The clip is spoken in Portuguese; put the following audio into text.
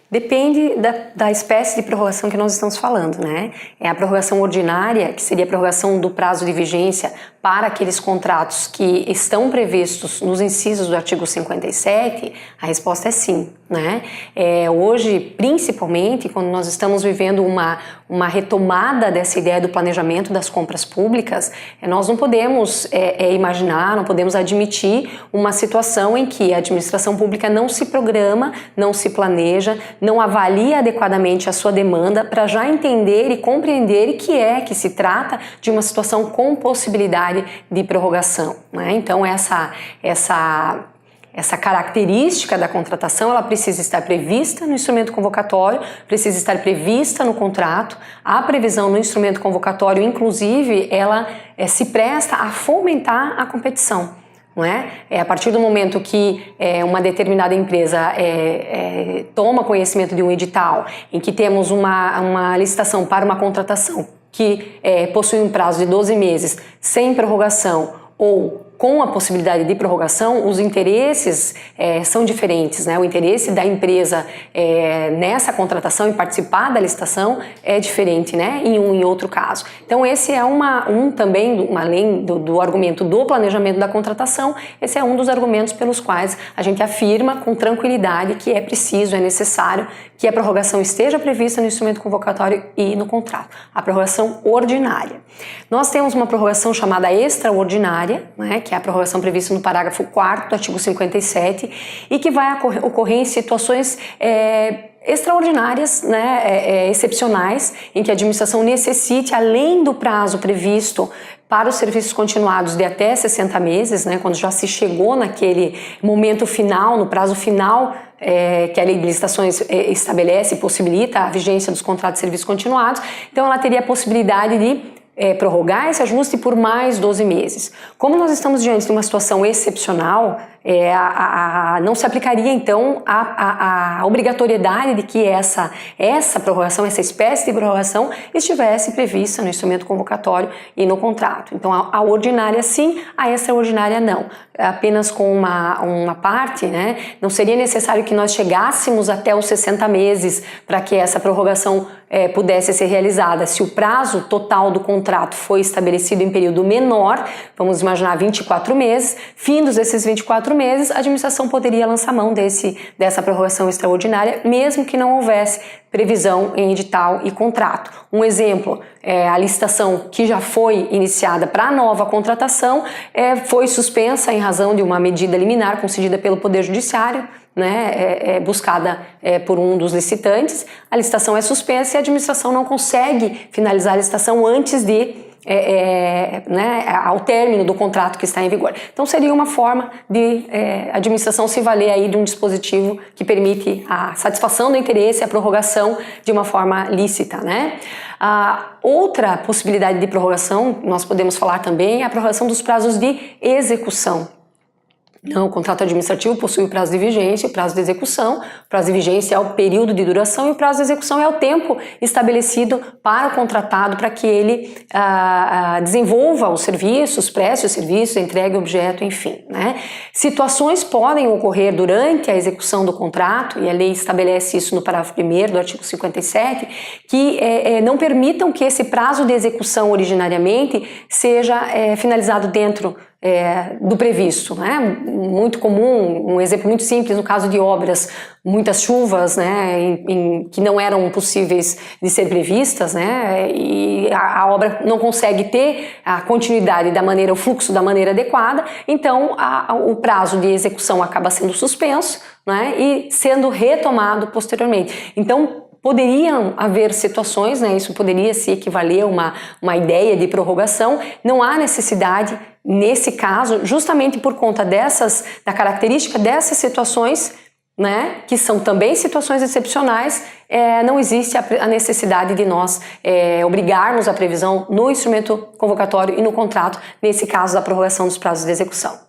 Depende da espécie de prorrogação que nós estamos falando, né? É a prorrogação ordinária, que seria a prorrogação do prazo de vigência para aqueles contratos que estão previstos nos incisos do artigo 57, a resposta é sim, né? Hoje, principalmente, quando nós estamos vivendo uma retomada dessa ideia do planejamento das compras públicas, nós não podemos imaginar, não podemos admitir uma situação em que a administração pública não se programa, não se planeja, não avalia adequadamente a sua demanda para já entender e compreender que se trata de uma situação com possibilidade de prorrogação, né? Então essa característica da contratação, ela precisa estar prevista no instrumento convocatório, precisa estar prevista no contrato. A previsão no instrumento convocatório, inclusive, ela se presta a fomentar a competição. Não é? A partir do momento que uma determinada empresa toma conhecimento de um edital em que temos uma licitação para uma contratação que possui um prazo de 12 meses sem prorrogação ou com a possibilidade de prorrogação, os interesses são diferentes, né? O interesse da empresa nessa contratação, em participar da licitação, é diferente, né? Em um e outro caso. Então esse é também, além do argumento do planejamento da contratação, esse é um dos argumentos pelos quais a gente afirma com tranquilidade que é preciso, é necessário que a prorrogação esteja prevista no instrumento convocatório e no contrato. A prorrogação ordinária. Nós temos uma prorrogação chamada extraordinária, né, que é a prorrogação prevista no parágrafo 4º do artigo 57 e que vai ocorrer em situações extraordinárias, né, excepcionais, em que a administração necessite, além do prazo previsto para os serviços continuados de até 60 meses, né, quando já se chegou naquele momento final, no prazo final que a lei de licitações estabelece e possibilita a vigência dos contratos de serviços continuados, então ela teria a possibilidade de prorrogar esse ajuste por mais 12 meses. Como nós estamos diante de uma situação excepcional, não se aplicaria então a obrigatoriedade de que essa prorrogação, essa espécie de prorrogação estivesse prevista no instrumento convocatório e no contrato. Então a ordinária sim, a extraordinária não. Apenas com uma parte, né? Não seria necessário que nós chegássemos até os 60 meses para que essa prorrogação pudesse ser realizada. Se o prazo total do contrato foi estabelecido em período menor, vamos imaginar 24 meses, findos esses 24 meses, a administração poderia lançar mão dessa prorrogação extraordinária, mesmo que não houvesse previsão em edital e contrato. Um exemplo, a licitação que já foi iniciada para a nova contratação foi suspensa em razão de uma medida liminar concedida pelo Poder Judiciário, né, buscada por um dos licitantes. A licitação é suspensa e a administração não consegue finalizar a licitação antes ao término do contrato que está em vigor. Então seria uma forma de a administração se valer aí de um dispositivo que permite a satisfação do interesse e a prorrogação de uma forma lícita, né? Outra possibilidade de prorrogação, nós podemos falar também, é a prorrogação dos prazos de execução. O contrato administrativo possui o prazo de vigência e o prazo de execução. O prazo de vigência é o período de duração e o prazo de execução é o tempo estabelecido para o contratado para que ele desenvolva os serviços, preste os serviços, entregue o objeto, enfim, né? Situações podem ocorrer durante a execução do contrato, e a lei estabelece isso no parágrafo 1º do artigo 57, que não permitam que esse prazo de execução originariamente seja finalizado dentro do previsto, né? Muito comum, um exemplo muito simples no caso de obras, muitas chuvas, né, que não eram possíveis de ser previstas, né, e a obra não consegue ter a continuidade o fluxo da maneira adequada, então o prazo de execução acaba sendo suspenso, né, e sendo retomado posteriormente. Então poderiam haver situações, né, isso poderia se equivaler a uma ideia de prorrogação. Não há necessidade nesse caso, justamente por conta da característica dessas situações, né, que são também situações excepcionais, não existe a necessidade de nós obrigarmos a previsão no instrumento convocatório e no contrato, nesse caso da prorrogação dos prazos de execução.